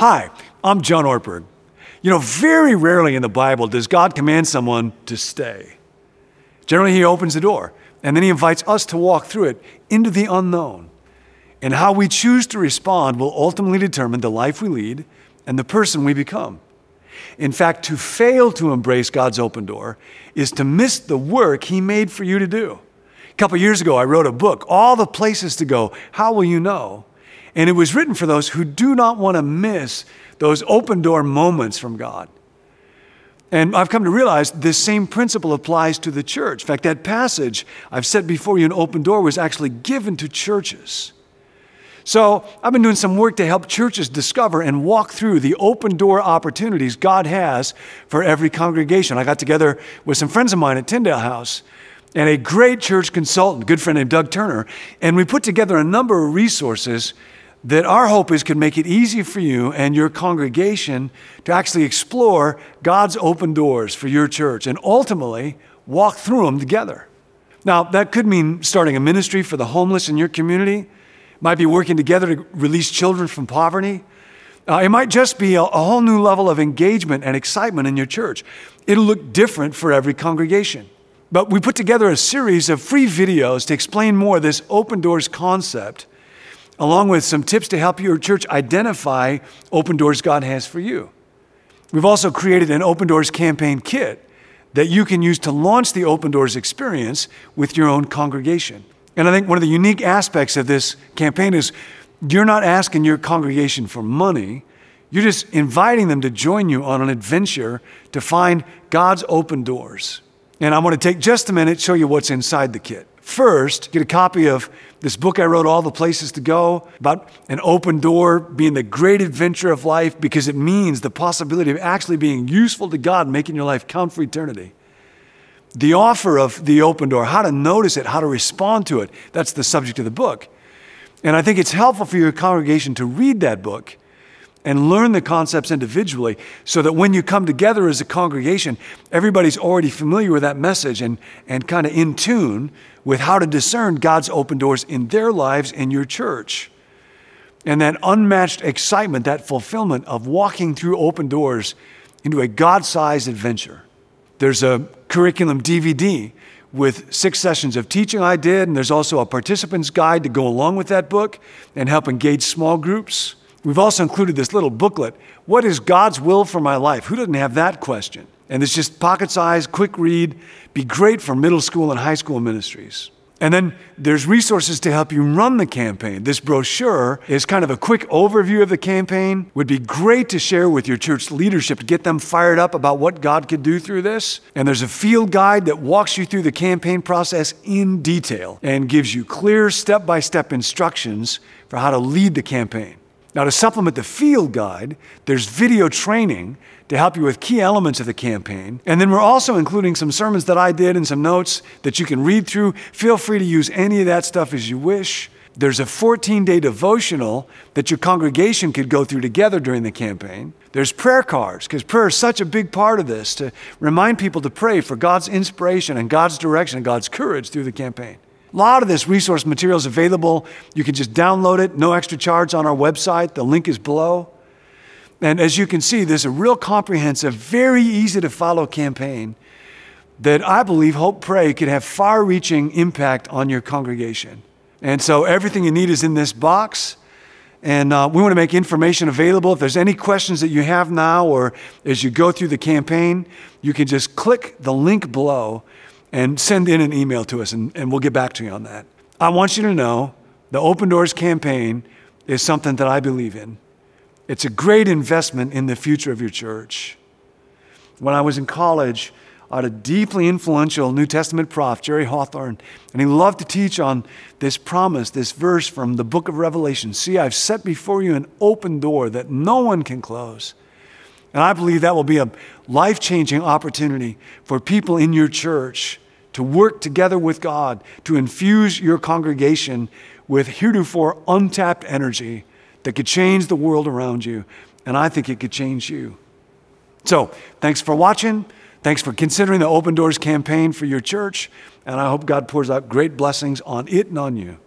Hi, I'm John Ortberg. Very rarely in the Bible does God command someone to stay. Generally, he opens the door, and then he invites us to walk through it into the unknown. And how we choose to respond will ultimately determine the life we lead and the person we become. In fact, to fail to embrace God's open door is to miss the work he made for you to do. A couple years ago, I wrote a book, All the Places to Go, How Will You Know? And it was written for those who do not want to miss those open door moments from God. And I've come to realize this same principle applies to the church. In fact, that passage I've set before you, an open door, was actually given to churches. So I've been doing some work to help churches discover and walk through the open door opportunities God has for every congregation. I got together with some friends of mine at Tyndale House and a great church consultant, a good friend named Doug Turner, and we put together a number of resources that our hope is could make it easy for you and your congregation to actually explore God's open doors for your church and ultimately walk through them together. Now, that could mean starting a ministry for the homeless in your community. It might be working together to release children from poverty. It might just be a whole new level of engagement and excitement in your church. It'll look different for every congregation. But we put together a series of free videos to explain more of this open doors concept, along with some tips to help your church identify open doors God has for you. We've also created an Open Doors campaign kit that you can use to launch the Open Doors experience with your own congregation. And I think one of the unique aspects of this campaign is you're not asking your congregation for money. You're just inviting them to join you on an adventure to find God's open doors. And I want to take just a minute to show you what's inside the kit. First, get a copy of this book I wrote, All the Places to Go, about an open door being the great adventure of life because it means the possibility of actually being useful to God and making your life count for eternity. The offer of the open door, how to notice it, how to respond to it, that's the subject of the book. And I think it's helpful for your congregation to read that book and learn the concepts individually so that when you come together as a congregation, everybody's already familiar with that message and kind of in tune with how to discern God's open doors in their lives and your church. And that unmatched excitement, that fulfillment of walking through open doors into a God-sized adventure. There's a curriculum DVD with 6 sessions of teaching I did, and there's also a participant's guide to go along with that book and help engage small groups. We've also included this little booklet, What is God's Will for My Life? Who doesn't have that question? And it's just pocket-sized, quick read, be great for middle school and high school ministries. And then there's resources to help you run the campaign. This brochure is kind of a quick overview of the campaign. Would be great to share with your church leadership to get them fired up about what God could do through this. And there's a field guide that walks you through the campaign process in detail and gives you clear step-by-step instructions for how to lead the campaign. Now, to supplement the field guide, there's video training to help you with key elements of the campaign. And then we're also including some sermons that I did and some notes that you can read through. Feel free to use any of that stuff as you wish. There's a 14-day devotional that your congregation could go through together during the campaign. There's prayer cards, because prayer is such a big part of this, to remind people to pray for God's inspiration and God's direction and God's courage through the campaign. A lot of this resource material is available. You can just download it, no extra charge on our website. The link is below. And as you can see, there's a real comprehensive, very easy to follow campaign that I believe, hope, pray could have far-reaching impact on your congregation. And so everything you need is in this box. And we want to make information available. If there's any questions that you have now or as you go through the campaign, you can just click the link below and send in an email to us, and we'll get back to you on that. I want you to know the Open Doors campaign is something that I believe in. It's a great investment in the future of your church. When I was in college, I had a deeply influential New Testament prof, Jerry Hawthorne, and he loved to teach on this promise, this verse from the book of Revelation. See, I've set before you an open door that no one can close. And I believe that will be a life-changing opportunity for people in your church to work together with God, to infuse your congregation with heretofore untapped energy that could change the world around you. And I think it could change you. So, thanks for watching. Thanks for considering the Open Doors campaign for your church. And I hope God pours out great blessings on it and on you.